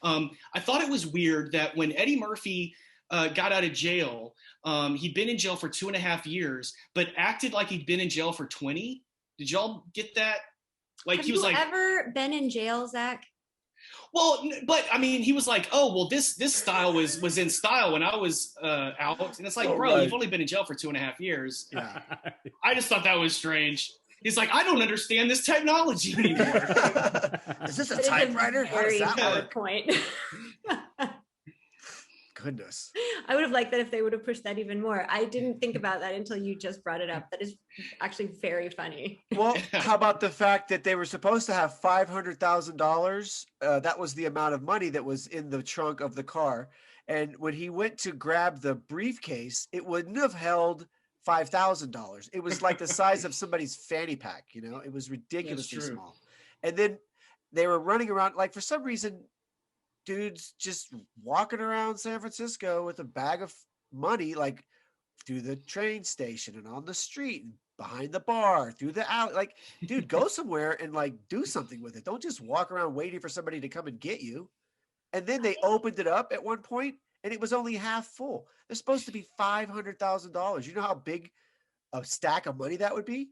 I thought it was weird that when Eddie Murphy got out of jail, he'd been in jail for 2.5 years, but acted like he'd been in jail for 20. Did y'all get that? Like, Have you ever been in jail, Zach? Well, but I mean, he was like, "Oh, well, this style was in style when I was out," and it's like, bro, you've only been in jail for 2.5 years. Yeah. I just thought that was strange. He's like, I don't understand this technology anymore. Is this a typewriter? How does that work? Point. Goodness. I would have liked that if they would have pushed that even more. I didn't think about that until you just brought it up. That is actually very funny. Well, how about the fact that they were supposed to have $500,000? That was the amount of money that was in the trunk of the car. And when he went to grab the briefcase, it wouldn't have held $5,000. It was like the size of somebody's fanny pack, you know? It was ridiculously small. And then they were running around, like, for some reason, dudes just walking around San Francisco with a bag of money, like through the train station and on the street and behind the bar, through the alley. Like, dude, go somewhere and like do something with it. Don't just walk around waiting for somebody to come and get you. And then they opened it up at one point and it was only half full. There's supposed to be $500,000. You know how big a stack of money that would be?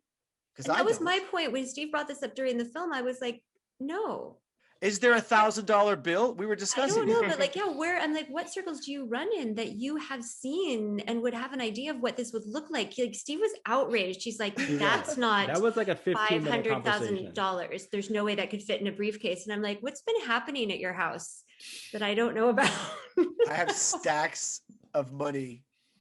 Because that was my point. When Steve brought this up during the film, I was like, no. Is there $1,000 bill? We were discussing. I don't know, but like, yeah, where and like, what circles do you run in that you have seen and would have an idea of what this would look like? Like, Steve was outraged. He's like, that's not. That was like a $500,000. There's no way that could fit in a briefcase. And I'm like, what's been happening at your house that I don't know about? I have stacks of money